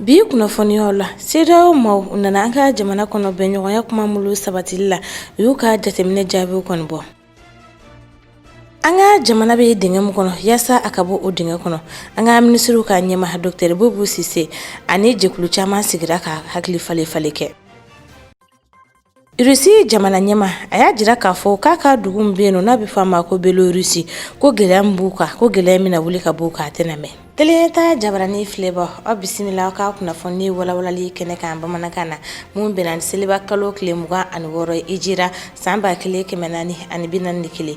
Bi kunnafoniyaw la CEDEAO maaw u nana an ka jamana kɔnɔ bɛnɲɔgɔnya kuma mulu sabatili la u y'u ka jateminɛ jaabiw kɔni bɔ. An ka jamana bɛ dingɛ mun kɔnɔ yaasa a ka bɔ o dingɛ kɔnɔ. An ka ministriw ka ɲɛma Dr Boubou Cissé ani jɛkulu caman sigira ka hakili falen kɛ. Rusi jamana ɲɛma a y'a jira k'a fɔ k'a ka dugu min bɛ yen n'a bɛ fɔ a ma ko Belorusi ko gɛlɛya min b'u kan ko gɛlɛya min na wuli ka b'u kan a tɛna mɛn. Telenta jabarani filɛbɔ aw bisimila ka kunnafoni walawalali kɛnɛ kan bamanankan na mun bɛnna seliba kalo tile 26 hijira san 1441.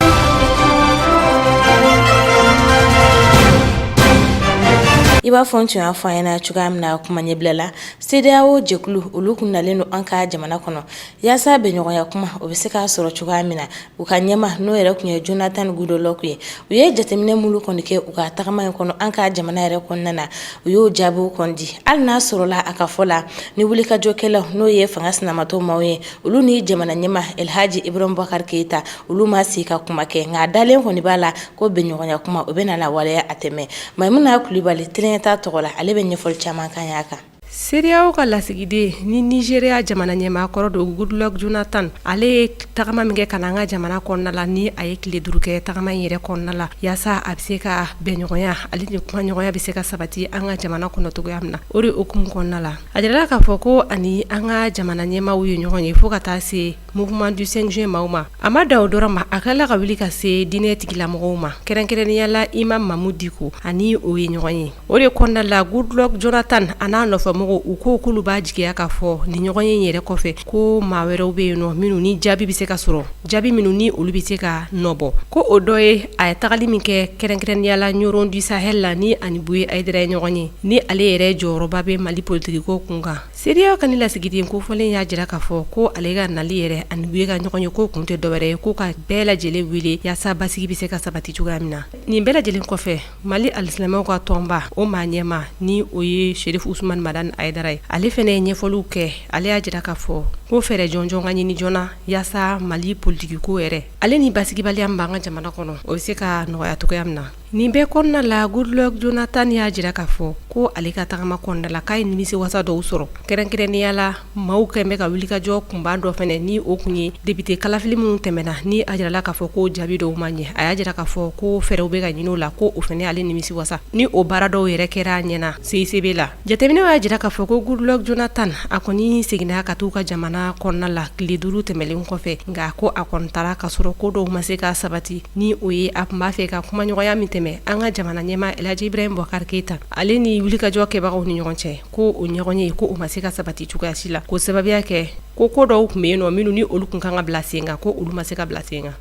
I b'a fɔ tun y'a fɔ an ɲɛna cogoya min na kuma ɲɛbila la CEDEAO jɛkulu olu kun nalen don an ka jamana kɔnɔ yaasa bɛnɲɔgɔnya kuma o bɛ se k'a sɔrɔ cogoya min na u ka ɲɛma n'o yɛrɛ kun ye Jonathan Goodluck ye u ye jateminɛ mulu kɔni kɛ u ka tagama in kɔnɔ an ka jamana yɛrɛ kɔnɔna na u y'o jaabiw kɔni di hali n'a sɔrɔla a ka fɔ la ni wulikajɔkɛlaw n'o ye fanga sinamatɔ maaw ye olu ni jamana ɲɛma Elhaji Ibrahim Boubacar Keita olu ma se ka kuma kɛ nka dalen kɔni b'a la ko bɛnɲɔgɔnya kuma o bɛ na lawaleya a tɛmɛ Maimuna Kulibali ta tɔgɔ la ale bɛ ɲɛfɔli caman kan y'a kan. CEDEAO ka lasigiden ni Nigeria jamana ɲɛmaakɔrɔ do Goodluck Jonathan ale ye tagama min kɛ ka an ka jamana kɔnɔna la ni a ye tile 5 kɛ tagama in yɛrɛ kɔnɔna la yaasa a bɛ se ka bɛnɲɔgɔnya ale ni kumaɲɔgɔnya bɛ se ka sabati an ka jamana kɔnɔ cogoya min na o de hukumu kɔnɔna la a jirala k'a fɔ ko ani an ka jamana ɲɛmaaw ye ɲɔgɔn ye fo ka taa se mouvement du 5 juin maaw ma a ma da o dɔrɔn ma a kɛla ka wuli ka se diinɛ tigilamɔgɔw ma kɛrɛnkɛrɛnnenya la Imam Mamud Dicko ani o ye ɲɔgɔn ye o de kɔnɔna la Goodluck Jonathan a n'a nɔfɛmɔgɔw u ko k'olu b'a jigiya k'a fɔ ni ɲɔgɔn ye yɛrɛ kɔfɛ ko maa wɛrɛw bɛ yen nɔ minnu ni jaabi bɛ se ka sɔrɔ jaabi minnu ni olu bɛ se ka nɔbɔ ko o dɔ ye a ye tagali min kɛ kɛrɛnkɛrɛnnenya la Ɲoron du Sahel la ni ani Buye Aïdara ye ɲɔgɔn ye ni ale yɛrɛ jɔyɔrɔba bɛ Mali politiki ko kun kan CEDEAO ka ni lasigiden kofɔlen y'a jira k'a fɔ ko ale ka nali yɛrɛ ani Buye ka ɲɔgɔn ye ko kun tɛ dɔwɛrɛ ye ko ka bɛɛ lajɛlen wele yaasa basigi bɛ se ka sabati cogoya min na nin bɛɛ lajɛlen kɔfɛ Mali alisilamɛw ka tɔnba o maa ɲɛma ni o ye Cherif Ousmane Madani Aïdara ye ale fɛnɛ ye ɲɛfɔliw kɛ ale y'a jira k'a fɔ ko fɛɛrɛ jɔnjɔn ka ɲini joona yaasa Mali politiki ko yɛrɛ ale ni basigibaliya min b'an ka jamana kɔnɔ o bɛ se ka nɔgɔya cogoya min na nin bɛɛ kɔnɔna la Goodluck Jonathan y'a jira k'a fɔ ko ale ka tagama kɔnɔna la k'a ye nimisi wasa dɔw sɔrɔ kɛrɛnkɛrɛnnenya la maaw kɛn bɛ ka wulikajɔ kunban dɔ fɛnɛ ni o kun ye député kalafili minnu tɛmɛna ni a jirala k'a fɔ ko jaabi dɔw ma ɲɛ a y'a jira k'a fɔ ko fɛɛrɛw bɛ ka ɲini o la ko o fɛnɛ ale nimisi wasa ni o baara dɔw yɛrɛ kɛra ɲɛna CICB la jateminɛw y'a jira k'a fɔ ko Goodluck Jonathan a kɔni seginna ka t'u ka jamana kɔnɔna la tile 5 tɛmɛlen kɔfɛ nka ko a kɔni taara ka sɔrɔ ko dɔw ma se ka sabati ni o ye a kun b'a fɛ ka kumaɲɔgɔnya min tɛmɛ an ka jamana ɲɛma Elhaji Ibrahim Boubacar Keita ale ni wulikajɔ kɛbagaw ni ɲɔgɔn cɛ ko o ɲɔgɔn ye ko o ma se ka sabati cogoya si la ko sababuya kɛ ko dɔw kun bɛ yen nɔ minnu ni olu kun kan ka bila sen kan ko olu ma se ka bila sen kan.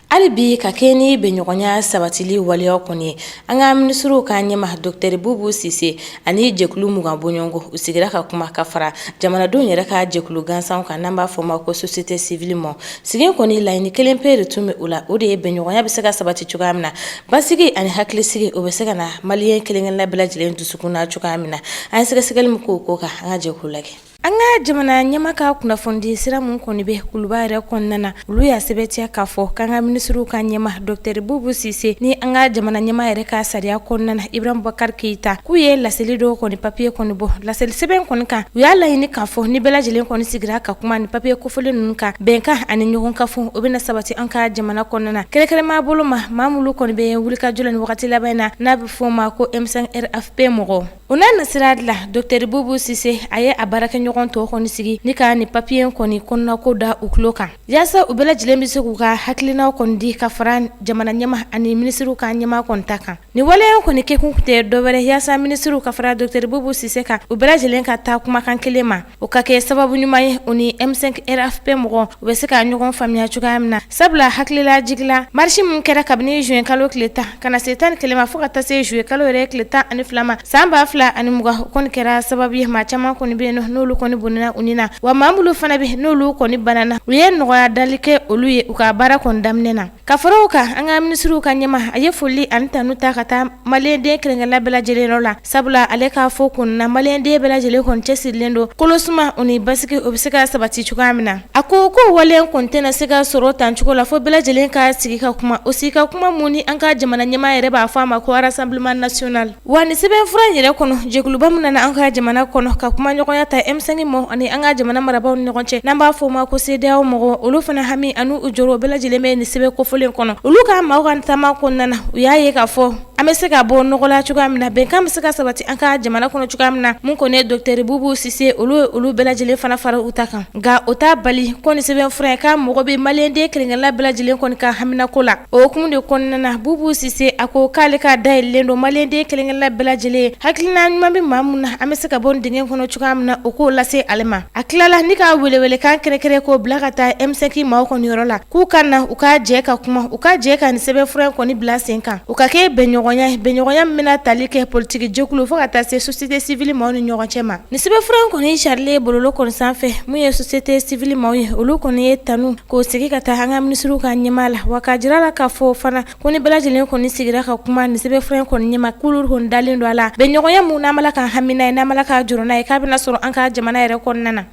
Hali bi ka kɛ ni bɛnɲɔgɔnya sabatili waleyaw kɔni ye an ka ministriw ka ɲɛma Dr Boubou Cissé ani jɛkulu mugan bɔɲɔgɔnko u sigira ka kuma ka fara jamanadenw yɛrɛ ka jɛkulu gansanw kan n'an b'a fɔ ma ko société civile ma sigin kɔni laɲini kelen pe de tun bɛ o la o de ye bɛnɲɔgɔnya bɛ se ka sabati cogoya min na basigi ani hakilisigi o bɛ se ka na maliyɛn kelen-kelenna bɛɛ lajɛlen dusukun na cogoya min na an ye sɛgɛsɛgɛli min k'o ko kan an ka jɛkulu lajɛ. An ka jamana ɲɛma ka kunnafoni sira mun kɔni bɛ kuluba yɛrɛ kɔnɔna na olu y'a sɛbɛntiya k'a fɔ k'an ka ministriw ka ɲɛma Dr Boubou Cissé ni an ka jamana ɲɛma yɛrɛ ka sariya kɔnɔna na Ibrahim Boubacar Keita k'u ye laseli dɔw kɔni papier kɔni bɔ laseli sɛbɛn kɔni kan u y'a laɲini k'a fɔ ni bɛɛ lajɛlen kɔni sigira ka kuma ni papier kofɔlen ninnu kan bɛnkan ani ɲɔgɔn ka fɔ o bɛna sabati an ka jamana kɔnɔna na kɛrɛnkɛrɛnma bolo ma maa minnu kɔni bɛ wulikajɔ la ni wagati laban na n'a bɛ fɔ ma ko M5 RFP mɔgɔ o n'a nasira la Dr Boubou Cissé a ye a baarakɛɲɔgɔn tɔw kɔni sigi ni ka ni papier kɔni kɔnɔna ko da u tulo kan yaasa u bɛɛ lajɛlen bɛ se k'u ka hakilinaw kɔni di ka fara jamana ɲɛma ani ministriw ka ɲɛma kɔni ta kan ni waleya kɔni kɛkun tɛ dɔwɛrɛ yaasa ministriw ka fara Dr Boubou Cissé kan u bɛɛ lajɛlen ka taa kumakan kelen ma o ka kɛ sababu ɲuman ye o ni M5 RFP mɔgɔ u bɛ se ka ɲɔgɔn faamuya cogoya min na sabula hakilila jigila marche min kɛra kabini juin kalo tile 10 kana se 11 ma fo ka taa se juillet kalo yɛrɛ tile 12 ma san 2020 o kɔni kɛra sababu ye maa caman kɔni bɛ yen n'olu kɔni bonina unina wa mamulu fana be n'olu kɔni banana u ye nɔgɔya dalike olu ye u ka baara kɔni daminɛ na ka faraw kan an ka ministre ka ɲɛma a ye foli ani tanu ta ka taa maliyɛnden kelenkɛla bɛɛ lajɛlen la sabula ale k'a fɔ kunna maliyɛnden bɛɛ lajɛlen kɔni cɛsirilen don kolosuma u ni basigi o bɛ se ka sabati cogoya min na a ko waleya kɔni tɛna se ka sɔrɔ tan cogo la fo bɛɛ lajɛlen ka sigi ka kuma o sigi ka kuma mun ni an ka jamana ɲɛma yɛrɛ b'a fɔ a ma ko rassemblement national wa ni sɛbɛnfura yɛrɛ kɔnɔ jɛkuluba min nana an ka jamana kɔnɔ ka kuma ɲɔgɔnya ta M5 mɔ ani an ka jamana marabaw ni ɲɔgɔn cɛ n'an b'a fɔ ma ko CEDEAO mɔgɔ olu fana hami ani u jɔrɔ bɛɛ lajɛlen bɛ ni sɛbɛn kofɔlen kɔnɔ olu ka maaw ka taama kɔnɔna na u y'a ye k'a fɔ an bɛ se ka bɔ nɔgɔla cogoya min na bɛnkan bɛ se ka sabati an ka jamana kɔnɔ cogoya min na mun kɔni ye Dr Boubou Cissé olu bɛɛ lajɛlen fana fara u ta kan nka o t'a bali ko ni sɛbɛnfura ye k'a mɔgɔ bɛ maliyɛnden kelenkɛla bɛɛ lajɛlen kɔni ka haminako la o hukumu de kɔnɔna na Boubou Cissé a ko k'ale ka dayɛlɛlen don maliyɛnden kelenkɛla bɛɛ lajɛlen hakilina ɲuman bɛ maa mun na an bɛ se ka bɔ nin dingɛ kɔnɔ cogoya min na o k'o lase ale ma a tilala ni ka welewelekan kɛrɛkɛrɛ k'o bila ka taa M5 maaw kɔni yɔrɔ la k'u ka na u ka jɛ ka kuma u ka jɛ ka nin sɛbɛnfura in kɔni bila sen kan u ka kɛ bɛnɲɔgɔnya min bɛna tali kɛ politiki jɛkulu fo ka taa se société civile maaw ni ɲɔgɔn cɛ ma nin sɛbɛnfura in kɔni sarilen bɔlɔlɔ kɔni sanfɛ mun ye société civile maaw ye olu kɔni ye tanu k'o sigi ka taa an ka ministre ka ɲɛma la wa ka jira la k'a fɔ fana ko ni bɛɛ lajɛlen kɔni sigira ka kuma nin sɛbɛnfura in kɔni ɲɛma k'olu kɔni dalen don a la bɛnɲɔgɔnya mun n'an bala ka hamina ye n'an bala ka jɔrɔ n'a ye k'a bɛna sɔrɔ an ka jamana yɛrɛ kɔnɔna na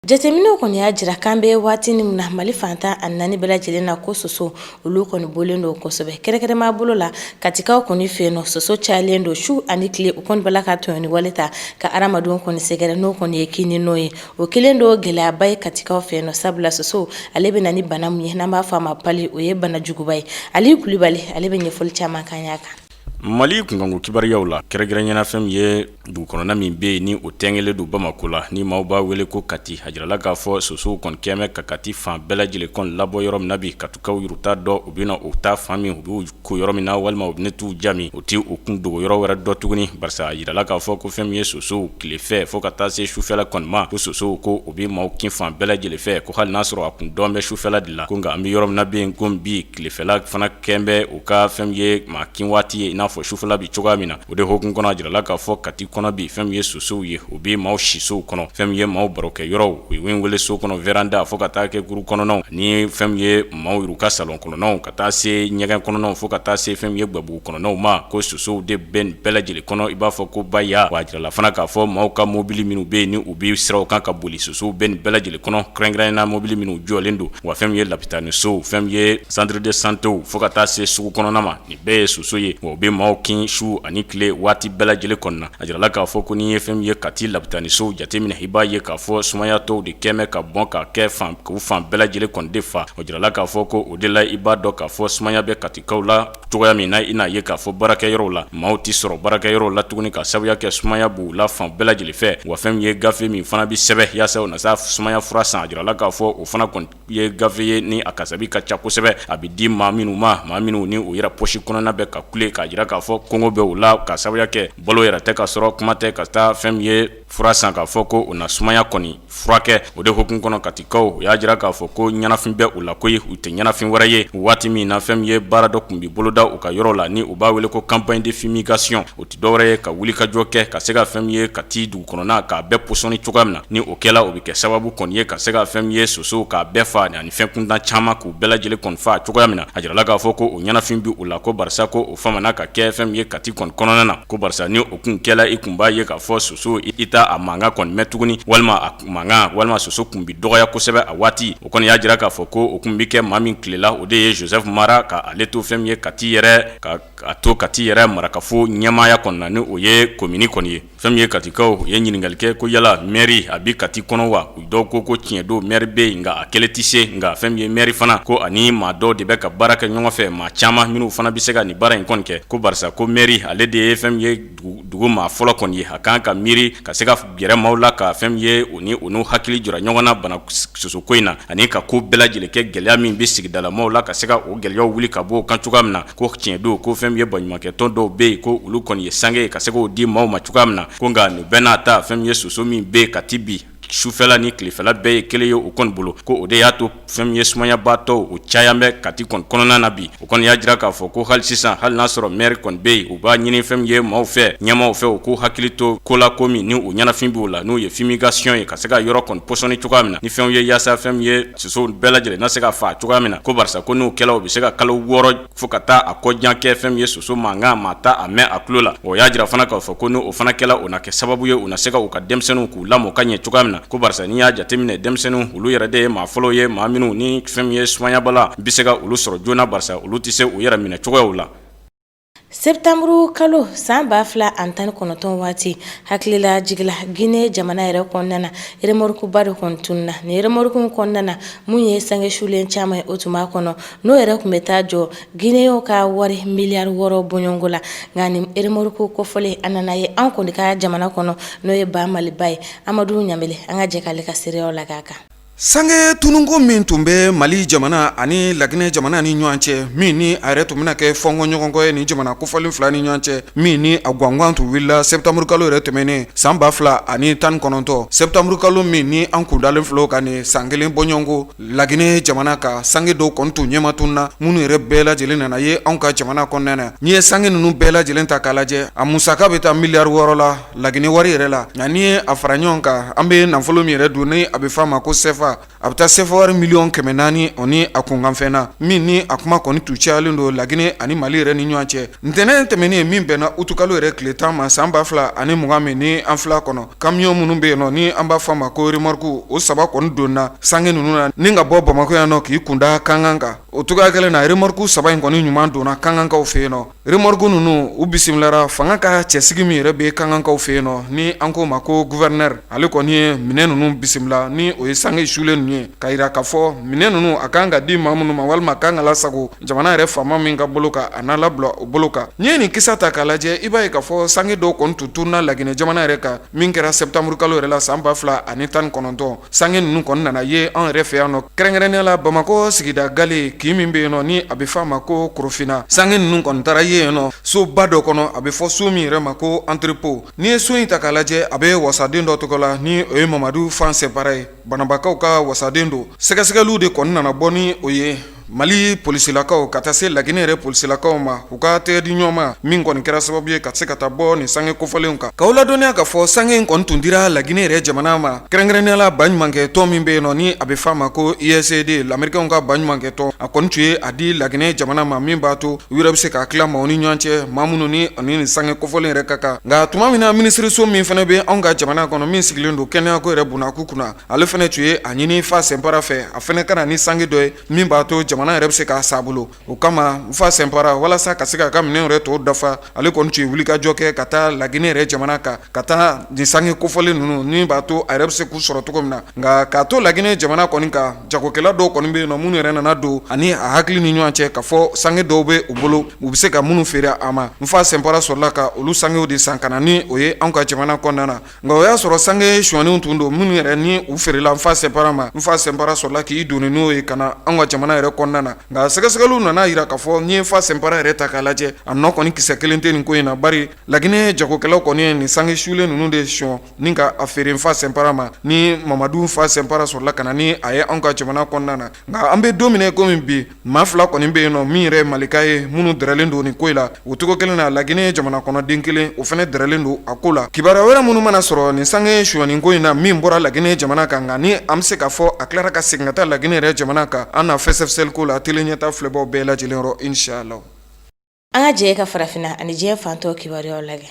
jateminɛw kɔni y'a jira k'an bɛ waati min na Mali fantan a 4 bɛɛ lajɛlen na ko soso olu kɔni bɔlen don kosɛbɛ kɛrɛkɛrɛma bolo la katikaw kɔni fɛ yen nɔ soso cayalen don su ani tile u kɔni bala ka tɔɲɔni wale ta ka adamadenw kɔni sɛgɛrɛ n'o kɔni ye kini n'o ye o kelen don gɛlɛyaba ye katikaw fɛ yen nɔ sabula soso ale bɛ na ni bana mun ye n'an b'a fɔ a ma pali o ye bana juguba ye Ali Kulibali ale bɛ ɲɛfɔli caman kan y'a kan Mali kunkanko kibariyaw la kɛrɛnkɛrɛnnena fɛn min ye dugukɔnɔna min bɛ yen ni o tɛngɛlen don Bamako la ni maaw b'a wele ko Kati a jirala k'a fɔ sosow kɔni kɛmɛ ka Kati fan bɛɛ lajɛlen kɔni labɔ yɔrɔ min na bi katukaw yuruta dɔ u bɛna o ta fan min u b'u ko yɔrɔ min na walima u bɛna t'u jami o ti u kun dogo yɔrɔ wɛrɛ dɔ tuguni barisa a jirala k'a fɔ ko fɛn min ye sosow tilefɛ fo ka taa se sufɛla kɔni ma ko sosow ko u bɛ maaw kin fan bɛɛ lajɛlen fɛ ko hali n'a sɔrɔ a kun dɔn bɛ sufɛla de la ko nka an bɛ yɔrɔ min na bɛ yen ko bi tilefɛla fana kɛnbɛ u ka fɛn min ye maa kin waati ye i n'a fɔ sufɛla bi cogoya min na o de hokumu kɔnɔ a jirala k'a fɔ Kati kɔnɔ bi fɛn min ye sosow ye o bɛ maaw sisow kɔnɔ fɛn min ye maaw barokɛ yɔrɔw u ye wele so kɔnɔ veranda fo ka taa kɛ guru kɔnɔnaw ni fɛn min ye maaw yiru ka salon kɔnɔnaw ka taa se ɲɛgɛn kɔnɔnaw fo ka taa se fɛn min ye gbabugu kɔnɔnaw ma ko sosow de bɛ nin bɛɛ lajɛlen kɔnɔ i b'a fɔ ko baya wa a jirala fana k'a fɔ maaw ka mobili minnu bɛ yen ni u bɛ siraw kan ka boli sosow bɛ nin bɛɛ lajɛlen kɔnɔ kɛrɛnkɛrɛnnena mobili minnu jɔlen don wa fɛn min ye lapitani sow fɛn min ye centre de santé fo ka taa se sugu kɔnɔna ma nin bɛɛ ye soso ye wa u bɛ maaw kin su ani tile waati bɛɛ lajɛlen kɔnɔna a jirala k'a fɔ ko ni ye fɛn min ye Kati lapitani sow jateminɛ i b'a ye k'a fɔ sumaya tɔw de kɛmɛ ka bɔn ka kɛ k'u fan bɛɛ lajɛlen kɔni de fa o jirala k'a fɔ ko o de la i b'a dɔn k'a fɔ sumaya bɛ Katikaw la cogoya min na i n'a ye k'a fɔ baarakɛyɔrɔw la maaw ti sɔrɔ baarakɛyɔrɔw la tuguni ka sabuya kɛ sumaya b'u la fan bɛɛ lajɛlen fɛ wa fɛn min ye gafe min fana bi sɛbɛ yaasa o na sa sumaya fura san a jirala k'a fɔ o fana kɔni ye gafe ye ni a kasabi ka ca kosɛbɛ a bi di maa minnu ni o yɛrɛ posi kɔnɔna bɛ ka kule k'a jira k'a fɔ kɔngɔ bɛ o la ka sabuya kɛ balo yɛrɛ tɛ ka sɔrɔ kuma tɛ ka taa fɛn min ye fura san k'a fɔ ko o na sumaya kɔni furakɛ o de hokumu kɔnɔ Katikaw o y'a jira k'a fɔ ko ɲanafin bɛ u la koyi u tɛ ɲanafin wɛrɛ ye waati min na fɛn min ye baara dɔ kun bi boloda u ka yɔrɔ la ni u b'a wele ko campagne de fumigation o tɛ dɔwɛrɛ ye ka wuli ka jɔ kɛ ka se ka fɛn min ye Kati dugu kɔnɔna k'a bɛɛ pɔsɔni cogoya min na ni o kɛla o bɛ kɛ sababu kɔni ye ka se ka fɛn min ye sosow k'a bɛɛ fa ani fɛn kuntan caman k'u bɛɛ lajɛlen kɔni fa cogoya min na a jirala k'a fɔ ko o ɲanafin bi u la ko barisa ko o famana ka kɛ fɛn min ye Kati kɔni kɔnɔna na ko barisa ni o kun kɛla i kun b'a ye k'a fɔ soso i t'a a mankan kɔni mɛn tuguni walima a mankan walima soso kun bi dɔgɔya kosɛbɛ a waati o kɔni y'a jira k'a fɔ ko o kun bi kɛ maa min tilela o de ye Joseph Mara ka ale to fɛn min ye Kati yɛrɛ ka to Kati yɛrɛ marakafo ɲɛmaaya kɔnɔna na ni o ye komini kɔni ye fɛn min ye Katikaw ye ɲininkali kɛ ko yala maire a bi Kati kɔnɔ wa u dɔw ko tiɲɛ don maire bɛ yen nka a kɛlɛ tɛ se nka fɛn min ye maire fana ko ani maa dɔw de bɛ ka baara kɛ ɲɔgɔn fɛ maa caman minnu fana bɛ se ka nin baara in kɔni kɛ ko barisa ko maire ale de ye fɛn min ye dugu maa fɔlɔ kɔni ye a kan ka miiri ka se ka gɛrɛ maaw la ka fɛn min ye o n'u hakili jɔra ɲɔgɔn na bana sosoko in na ani ka ko bɛɛ lajɛlen kɛ gɛlɛya min bɛ sigidala maaw la ka se ka o gɛlɛyaw wuli ka bɔ o kan cogoya min na ko tiɲɛ don ko fɛn min ye baɲumankɛ tɔn dɔw bɛ yen ko olu kɔni ye sange ka se k'o di maaw ma cogoya min na ko nka nin bɛɛ n'a ta fɛn min ye soso min bɛ Kati bi sufɛla ni tilefɛla bɛɛ ye kelen ye o kɔni bolo ko o de y'a to fɛn ye sumayabatɔ o cayan bɛ Kati kɔni kɔnɔna na bi o kɔni y'a jira k'a fɔ ko hali sisan hali n'a sɔrɔ maire kɔni bɛ yen u b'a ɲini fɛn ye maaw fɛ ɲɛmaaw fɛ u ko hakili to ko la ko min ni o ɲɛnafin b'o la n'o ye fumigation ye ka se ka yɔrɔ kɔni pɔsɔni cogoya min na ni fɛnw ye yaasa fɛn ye soso bɛɛ lajɛlen na se ka fa cogoya min na ko barisa ko n'o kɛla o bɛ se ka kalo 6 fo ka taa a kɔjan kɛ fɛn ye soso mankan ma ta a mɛn a tulo la o y'a jira fana k'a fɔ ko n'o fana kɛla o na kɛ sababu ye u na se ka u ka denmisɛnninw k'u lamɔ ka ɲɛ cogoya min na ko barisa n'i y'a jateminɛ denmisɛnninw olu yɛrɛ de ye maa fɔlɔ ye maa minnu ni fɛn ye sumayabala bi se ka olu sɔrɔ joona barisa olu tɛ se u yɛrɛ minɛ cogoyaw la. Septambru kalo san 2019 waati hakilila jigila Guinée jamana yɛrɛ kɔnɔna na remorkuba de kɔntunna ni remorku kɔnɔna na mun ye sange shulen caman o tuma kɔnɔ n'o yɛrɛ kun bɛ taa jɔ Guinéen ka wari miliyari 6 bɔɲɔngo la nka ni remorku kɔfɔlen a nana ye an kɔni ka jamana kɔnɔ n'o ye Ba Maliba ye Amadu Ɲamele an ka jɛ k'ale ka seereyaw lagɛ a kan. Sange tununko min tun bɛ Mali jamana ani Laginɛ jamana ni ɲɔgɔn cɛ min ni a yɛrɛ tun bɛna kɛ fɔnkɔ ɲɔgɔnkɔ ye ni jamana kofɔlen fila ni ɲɔgɔn cɛ min ni a gwangan tun wulila septembre kalo yɛrɛ tɛmɛnen san 2019 septembre kalo min ni an kundalen filɛ ka ni san kelen bɔɲɔgɔnko Laginɛ jamana ka sange dɔw kɔni tun ɲɛma tunna minnu yɛrɛ bɛɛ lajɛlen nana ye anw ka jamana kɔnɔna na n'i ye sange ninnu bɛɛ lajɛlen ta k'a lajɛ a musaka bɛ taa miliyari 6 la Laginɛ wari yɛrɛ la nka n'i ye a fara ɲɔgɔn kan an bɛ nafolo min yɛrɛ dun ni a bɛ f'a ma ko CFA a bɛ taa CFA wari miliyɔn 400 oni a kunkanfɛnna min ni a kuma kɔni tu cayalen don Laginɛ ani Mali yɛrɛ ni ɲɔgɔn cɛ ntɛnɛn tɛmɛnen min bɛnna utukalo yɛrɛ tile 10 ma san 2020 min ni an fila kɔnɔ kamiyon minnu bɛ yen nɔ ni an b'a fɔ a ma ko remorque o saba kɔni donna sange ninnu na ni ka bɔ Bamako yan nɔ k'i kunda Kangan kan o togoya kelen na remorque saba in kɔni ɲuman donna Kangankaw fɛ yen nɔ remorque ninnu u bisimilara fanga ka cɛsigi min yɛrɛ bɛ Kangankaw fɛ yen nɔ ni an ko ma ko gouverneur ale kɔni ye minɛ ninnu bisimila ni o ye sange sulen ninnu ye ka yira k'a fɔ minɛ ninnu a kan ka di maa minnu ma walima kan ka lasago jamana yɛrɛ faama min ka bolo kan a n'a labila o bolo kan n'i ye nin kisa ta k'a lajɛ i b'a ye k'a fɔ sange dɔw kɔni tun tununa Laginɛ jamana yɛrɛ kan min kɛra septembre kalo yɛrɛ la san 2019 sange ninnu kɔni nana ye an yɛrɛ fɛ yan nɔ kɛrɛnkɛrɛnnenya la Bamako sigida gale k'i min bɛ yen nɔ ni a bɛ f'a ma ko Korofina sange ninnu kɔni taara ye yen nɔ soba dɔ kɔnɔ a bɛ fɔ so min yɛrɛ ma ko entrepôt n'i ye so in ta k'a lajɛ a bɛ wasaden dɔ tɔgɔ la ni o ye Mamadu Fan Sɛnpara ye banabakaw ka wasaden don sɛgɛsɛgɛliw de kɔni nana bɔ ni o ye Mali polisilakaw ka taa se Laginɛ yɛrɛ polisilakaw ma u ka tɛgɛ di ɲɔgɔn ma min kɔni kɛra sababu ye ka se ka taa bɔ nin sange kofɔlenw kan k'aw ladɔnniya k'a fɔ sange in kɔni tun dira Laginɛ yɛrɛ jamana ma kɛrɛnkɛrɛnnenya la baɲumankɛ tɔn min bɛ yen nɔ ni a bɛ f'a ma ko ISD l'Américain ka baɲumankɛ tɔn a kɔni tun ye a di Laginɛ jamana ma min b'a to u yɛrɛ bɛ se k'a tila maaw ni ɲɔgɔn cɛ maa minnu ni nin sange kofɔlen yɛrɛ ka kan nka tuma min na minisiriso min fana bɛ anw ka jamana kɔnɔ min sigilen don kɛnɛyako yɛrɛ bunakun kunna ale fana tun ye a ɲini Fa Sɛnpara fɛ a fana ka na ni sange dɔ ye min b'a to jamana yɛrɛ bɛ se k'a bolo o kama Fa Sɛnpara walasa ka se ka ka minɛn yɛrɛ tɔw dafa ale kɔni tun ye wulikajɔ kɛ ka taa Laginɛ yɛrɛ jamana kan ka taa nin sange kofɔlen ninnu ni b'a to a yɛrɛ bɛ se k'u sɔrɔ cogo min na nka k'a to Laginɛ jamana kɔni kan jagokɛla dɔw kɔni bɛ yen nɔ minnu yɛrɛ nana don ani a hakili ni ɲɔgɔn cɛ ka fɔ sange dɔw bɛ u bolo u bɛ se ka minnu feere a ma Fa Sɛnpara sɔrɔla ka olu sangew de san ka na ni o ye anw ka jamana kɔnɔna na nka o y'a sɔrɔ sange suɲɛnenw tun don minnu yɛrɛ ni u feerela Fa Sɛnpara ma Fa Sɛnpara sɔrɔla k'i donni n'o ye ka na anw ka jamana yɛrɛ kɔnɔna na nka sɛgɛsɛgɛliw nana yira k'a fɔ n'i ye Fa Sɛnpara yɛrɛ ta k'a lajɛ a nɔ kɔni kisɛ kelen tɛ nin ko in na bari Laginɛ jagokɛlaw kɔni ye nin sange sulen ninnu de sɔn ni ka a feere Fa Sɛnpara ma ni Mamadu Fa Sɛnpara sɔrɔla ka na ni a ye anw ka jamana kɔnɔna na nka an bɛ don min komi bi maa fila kɔni bɛ yen nɔ min yɛrɛ ye malika ye minnu dɛrɛlen don nin ko in la o cogo kelen na Laginɛ jamana kɔnɔden kelen o fana dɛrɛlen don a ko la kibaruya wɛrɛ minnu mana sɔrɔ nin sange suɲɛni ko in na min bɔra Laginɛ jamana kan nka ni an bɛ se k'a fɔ a tilara ka segin ka taa Laginɛ yɛrɛ jamana kan an na fɛsɛfɛsɛli ko la tele ɲɛta filɛbaw bɛɛ lajɛlen yɔrɔ inshallah an ka jɛ ka farafina ani diɲɛ fantɔ kibaruyaw lagɛ.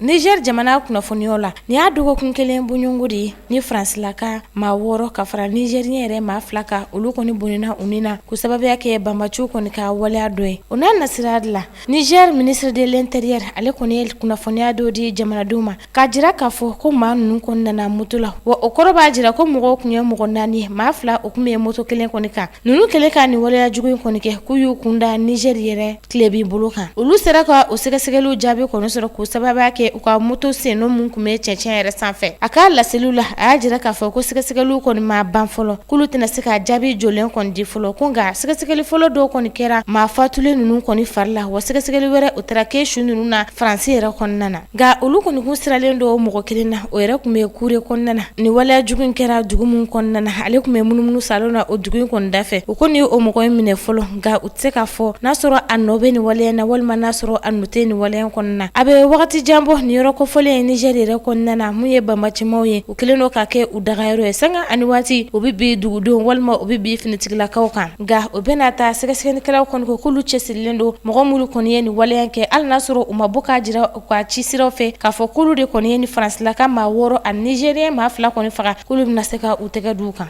Niger jamana kunnafoniyaw la ni y'a dɔgɔkun kelen bɔɲɔngo de ye ni faransilaka maa 6 ka fara nigérien yɛrɛ maa 2 kan olu kɔni bonina u ni na ko sababuya kɛ banbaciw kɔni ka waleya dɔ ye o n'a nasira de la Niger ministre de l'intérieur ale kɔni ye kunnafoniya dɔ di jamanadenw ma k'a jira k'a fɔ ko maa ninnu kɔni nana moto la wa o kɔrɔ b'a jira ko mɔgɔw tun ye mɔgɔ 4 ye maa 2 o tun bɛ moto kelen kɔni kan ninnu kelen ka nin waleya jugu in kɔni kɛ k'u y'u kunda Niger yɛrɛ tilebin bolo kan olu sera ka o sɛgɛsɛgɛliw jaabi kɔni sɔrɔ ko sababuya kɛ kɛ u ka moto sen n'o mun kun bɛ cɛncɛn yɛrɛ sanfɛ. A ka laseliw la a y'a jira k'a fɔ ko sɛgɛsɛgɛliw kɔni ma ban fɔlɔ k'olu tɛna se ka jaabi jɔlen kɔni di fɔlɔ ko nka sɛgɛsɛgɛli fɔlɔ dɔw kɔni kɛra maa fatulen ninnu kɔni fari la wa sɛgɛsɛgɛli wɛrɛ o taara kɛ su ninnu na Faransi yɛrɛ kɔnɔna na nka olu kɔni kun siralen dɔ mɔgɔ kelen na o yɛrɛ kun bɛ kuure kɔnɔna na ni waleya jugu in kɛra dugu mun kɔnɔna na ale kun bɛ munumunu salon na o dugu in kɔni dafɛ o kɔni ye o mɔgɔ in minɛ fɔlɔ nka u tɛ se k'a fɔ n'a sɔrɔ a nɔ bɛ nin waleya na walima n'a sɔrɔ a nɔ tɛ nin waleya kɔnɔna na a bɛ wagati jan bɔ nin yɔrɔ kofɔlen Niger yɛrɛ kɔnɔna na mun ye banbatimaw ye u kelen don ka kɛ u dagayɔrɔ ye sanga ani waati o bɛ bi dugudenw walima o bɛ bi finitigilakaw kan nka o bɛna ta sɛgɛsɛgɛlikɛlaw kɔni ko k'olu cɛsirilen don mɔgɔ minnu kɔni ye nin waleya kɛ hali n'a sɔrɔ u ma bɔ k'a jira u ka ci siraw fɛ k'a fɔ k'olu de kɔni ye ni Faransilaka maa 6 ani Nigérien maa 2 kɔni faga k'olu bɛna se ka u tɛgɛ d'u kan.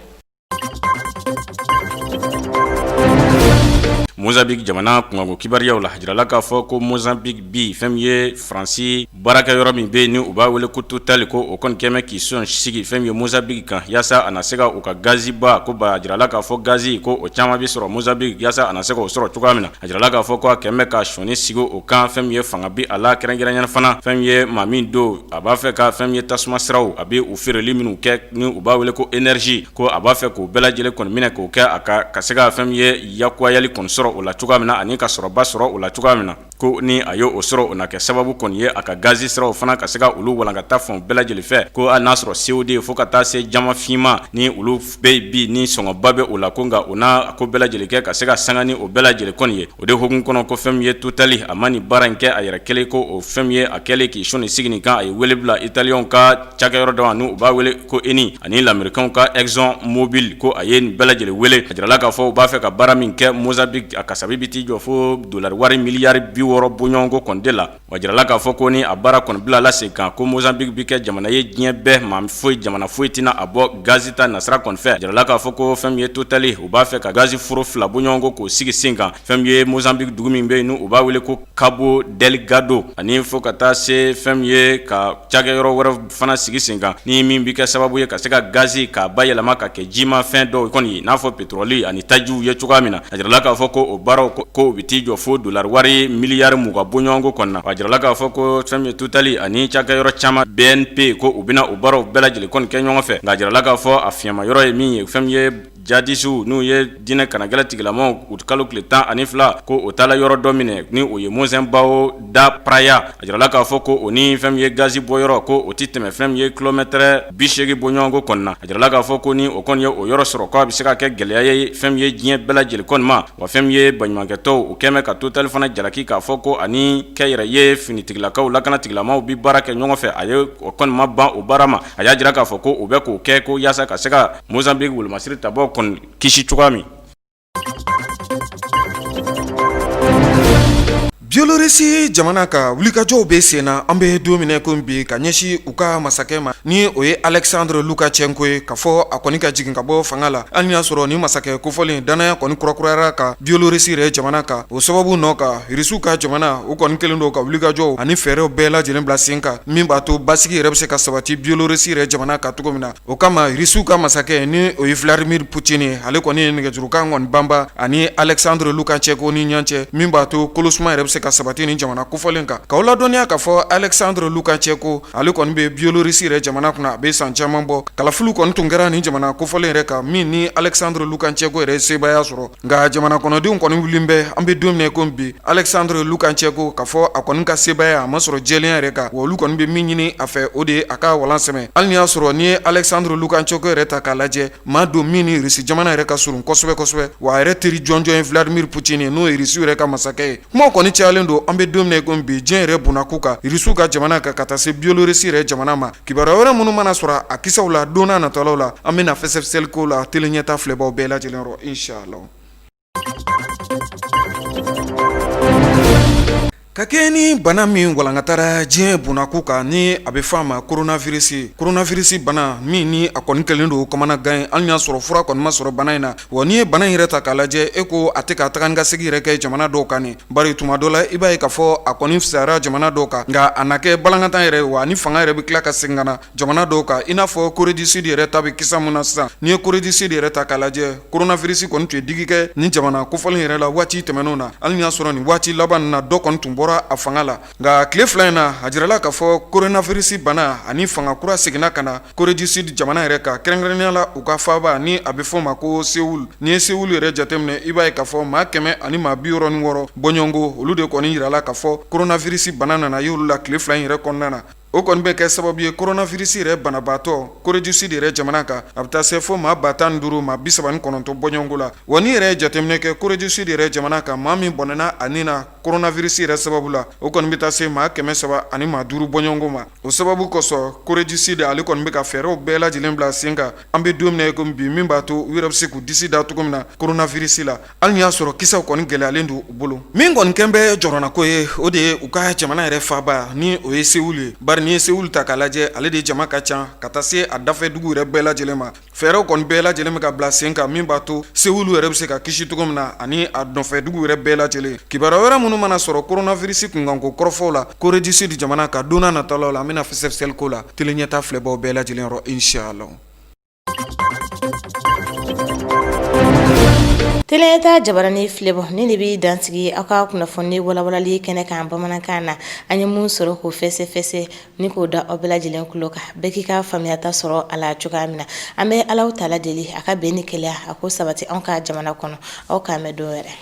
Mozambique jamana kungo kibariyaw la jirala k'a fɔ ko Mozambique bi fɛn ye Faransi baarakɛyɔrɔ min bɛ ni u b'a wele ko Total ko o kɔni kɛmɛ k'i sɔn sigi fɛn ye Mozambique kan yaasa a na se ka u ka gazi ba ko ba jirala k'a fɔ gazi ko o caman bɛ sɔrɔ Mozambique yaasa a na se ka o sɔrɔ cogoya min na a jirala k'a fɔ ko a kɛmɛ ka sɔnni sigi o kan fɛn ye fanga bi a la kɛrɛnkɛrɛnnenya fana fɛn ye maa min don a b'a fɛ ka fɛn ye tasuma siraw a bɛ u feereli minnu kɛ ni u b'a wele ko énergie ko a b'a fɛ k'o bɛɛ lajɛlen kɔni minɛ k'o kɛ a ka se ka fɛn ye yakuyali kɔni sɔrɔ o la cogoya min na ani ka sɔrɔba sɔrɔ o la cogoya min na ko ni a y'o sɔrɔ o na kɛ sababu kɔni ye a ka gazi siraw fana ka se ka olu walankata fan bɛɛ lajɛlen fɛ ko hali n'a sɔrɔ COD fo ka taa se jama finma ni olu bɛ bi ni sɔngɔba bɛ o la ko nka o n'a ko bɛɛ lajɛlen kɛ ka se ka sanga ni o bɛɛ lajɛlen kɔni ye o de hukumu kɔnɔ ko fɛn ye Totali a ma ni baara in kɛ a yɛrɛ kelen ko o fɛn ye a kɛlen k'i sɔnni sigi nin kan a ye wele bila Italiyɛnw ka cakɛyɔrɔ dɔ n'u b'a wele ko ENI ani Lamericains ka Exxon Mobil ko a ye nin bɛɛ lajɛlen wele a jirala k'a fɔ u b'a fɛ ka baara min kɛ Mozambique a kasabi bi ti jɔ fo dollar wari miliyari 60 bɔɲɔgɔnko kɔni de la wa jirala k'a fɔ ko ni a baara kɔni bila la segin kan ko Mozambique bi kɛ jamana ye diɲɛ bɛɛ maa foyi jamana foyi tɛna a bɔ gazi ta nasira kɔni fɛ jirala k'a fɔ ko fɛn ye Totali u b'a fɛ ka gazi foro 2 bɔɲɔgɔnko k'o sigi sen kan fɛn ye Mozambique dugu min bɛ yen n'u b'a wele ko Cabo Delgado ani fo ka taa se fɛn ye ka cakɛyɔrɔ wɛrɛ fana sigi sen kan ni min bi kɛ sababu ye ka se ka gazi k'a bayɛlɛma ka kɛ jima fɛn dɔw kɔni ye n'a fɔ pétrole ani tajiw ye cogoya min na a jirala k'a fɔ ko o baaraw ko bi ti jɔ fo dollar wari miliyari 20 bɔɲɔgɔnko kɔnɔ na a jirala k'a fɔ ko fɛn ye Totali ani cakɛyɔrɔ caman BNP ko u bɛna o baaraw bɛɛ lajɛlen kɔni kɛ ɲɔgɔn fɛ nka a jirala k'a fɔ a fiɲɛma yɔrɔ ye min ye fɛn ye jadisiw n'u ye diinɛ kanagɛlɛ tigilamaw u kalo tile 12 ko o taala yɔrɔ dɔ minɛ ni o ye Mozambique da Praia a jirala k'a fɔ ko o ni fɛn ye gazi bɔyɔrɔ ko o ti tɛmɛ fɛn ye kilomɛtɛrɛ 80 bɔɲɔgɔnko kɔnɔ na a jirala k'a fɔ ko ni o kɔni ye o yɔrɔ sɔrɔ ko a bɛ se ka kɛ gɛlɛya ye fɛn ye diɲɛ bɛɛ lajɛlen kɔni ma wa fɛn ye baɲumankɛtɔw o kɛmɛ ka Total fana jalaki k'a fɔ ko ani kɛ yɛrɛ ye finitigilakaw lakanatigilamaw bi baara kɛ ɲɔgɔn fɛ a ye o kɔni ma ban o baara ma a y'a jira k'a fɔ ko o bɛ k'o kɛ ko yaasa ka se ka Mozambique wolomasiri tabɔ kɔni kisi cogoya min. Bielorussie jamana ka wulikajɔw bɛ sen na an bɛ don min ko bi ka ɲɛsin u ka masakɛ ma ni o ye Alexandre Lukashenko ye ka fɔ a kɔni ka jigin ka bɔ fanga la hali y'a sɔrɔ ni masakɛ kofɔlen danaya kɔni kurakurayara ka Bielorussie yɛrɛ jamana kan o sababu nɔ ka Rusiw ka jamana o kɔni kelen don ka wulikajɔw ani fɛɛrɛw bɛɛ lajɛlen bila sen kan min b'a to basigi yɛrɛ bɛ se ka sabati Bielorussie yɛrɛ jamana kan cogo min na o kama Rusiw ka masakɛ ni o ye Vladimir Poutine ale kɔni ye nɛgɛjurukan kɔni banba ani Alexandre Lukashenko ni ɲɔgɔn cɛ min b'a to kolosuma yɛrɛ bɛ se ka sabati ni jamana kofɔlen kan k'aw ladɔnniya k'a fɔ Alexandre Lukashenko ale kɔni bɛ Bielorussie yɛrɛ jamana kunna a bɛ san caman bɔ kalafili kɔni tun kɛra ni jamana kofɔlen yɛrɛ kan min ni Alexandre Lukashenko yɛrɛ sebaya sɔrɔ nka jamana kɔnɔdenw kɔni wulilen bɛ an bɛ don min ko bi Alexandre Lukashenko k'a fɔ a kɔni ka sebaya a ma sɔrɔ jɛlenya yɛrɛ kan wa olu kɔni bɛ min ɲini a fɛ o de ye a ka walan sɛmɛ hali ni y'a sɔrɔ ni ye Alexandre Lukashenko yɛrɛ ta k'a lajɛ maa don min ni Rusi jamana yɛrɛ ka surun kosɛbɛ kosɛbɛ wa a yɛrɛ teri jɔnjɔn ye Vladimir Poutine n'o ye Rusi yɛrɛ ka masakɛ ye kuma kɔni cayalen don an bɛ don min ko bi diɲɛ yɛrɛ bunnaku kan Rusiw ka jamana kan ka taa se Bielorussie yɛrɛ jamana ma kibaruya wɛrɛ minnu mana sɔrɔ a kisaw la don n'a natɔlaw la an bɛna fɛsɛfɛsɛli ko la tele ɲɛta filɛbaw bɛɛ lajɛlen yɔrɔ inshallah. Ka kɛ ni bana min walankatara diɲɛ bunnaku kan ni a bɛ fɔ a ma coronavirus bana min ni a kɔni kɛlen don kamana gan ye hali y'a sɔrɔ fura kɔni ma sɔrɔ bana in na wa n'i ye bana in yɛrɛ ta k'a lajɛ e ko a tɛ ka taga ni ka segin yɛrɛ kɛ jamana dɔw kan ni bari tuma dɔ la i b'a ye k'a fɔ a kɔni fisayara jamana dɔw kan nka a na kɛ balankatan yɛrɛ wa ni fanga yɛrɛ bɛ tila ka segin ka na jamana dɔw kan i n'a fɔ Corée du Sud yɛrɛ ta bɛ kisa mun na sisan n'i ye Corée du Sud yɛrɛ ta k'a lajɛ coronavirus kɔni tun ye digi kɛ ni jamana kofɔlen yɛrɛ la waati tɛmɛnenw na hali y'a sɔrɔ nin waati laban na dɔ kɔni tun bɔra bɔra a fanga la nka tile fila in na a jirala k'a fɔ coronavirus bana ani fanga kura seginna ka na Corée du Sud jamana yɛrɛ kan kɛrɛnkɛrɛnnenya la u ka faaba ni a bɛ fɔ ma ko Seoul ni ye Seoul yɛrɛ jateminɛ i b'a ye k'a fɔ maa 100 ani maa 66 bɔɲɔgɔnko olu de kɔni yirala k'a fɔ coronavirus bana nana y'olu la tile fila in yɛrɛ kɔnɔna na o kɔni bɛ kɛ sababu ye coronavirus yɛrɛ banabaatɔ Corée du Sud yɛrɛ jamana kan a bɛ taa se fo maa 15 maa 39 bɔɲɔgɔnko la wa ni yɛrɛ jateminɛ kɛ Corée du Sud yɛrɛ jamana kan maa min bɔnɛna a nin na coronavirus yɛrɛ sababu la o kɔni bɛ taa se maa 300 ani maa 5 bɔɲɔgɔnko ma o sababu kosɔn Corée du Sud ale kɔni bɛ ka fɛɛrɛw bɛɛ lajɛlen bila sen kan an bɛ don min na komi bi min b'a to u yɛrɛ bɛ se k'u disi da cogo min na coronavirus la hali ni y'a sɔrɔ kisɛw kɔni gɛlɛyalen don u bolo min kɔni kɛn bɛ jɔrɔna ko ye o de ye u ka jamana yɛrɛ faaba ni o ye Seoul ye bari ni ye Seoul ta k'a lajɛ ale de jama ka ca ka taa se a dafɛ dugu yɛrɛ bɛɛ lajɛlen ma fɛɛrɛw kɔni bɛɛ lajɛlen bɛ ka bila sen kan min b'a to Seoul yɛrɛ bɛ se ka kisi cogo min na ani a nɔfɛ dugu yɛrɛ bɛɛ lajɛlen kibaruya wɛrɛ minnu mana sɔrɔ coronavirus kunkanko kɔrɔfɔw la Corée du Sud jamana ka donna nataw la an bɛna fɛsɛfɛsɛli ko la tele ɲɛta filɛbaw bɛɛ lajɛlen yɔrɔ inshallah. Teleta jabarani filɛbɔ ni de bɛ dansigi aw ka kunnafoni walawalali kɛnɛ kan bamanankan na an ye mun sɔrɔ k'o fɛsɛfɛsɛ ni k'o da aw bɛɛ lajɛlen kulo kan bɛɛ k'i ka faamuyata sɔrɔ a la cogoya min na an bɛ Alahu taala deli a ka bɛn ni kɛlɛ a ko sabati anw ka jamana kɔnɔ aw k'an mɛn don wɛrɛ.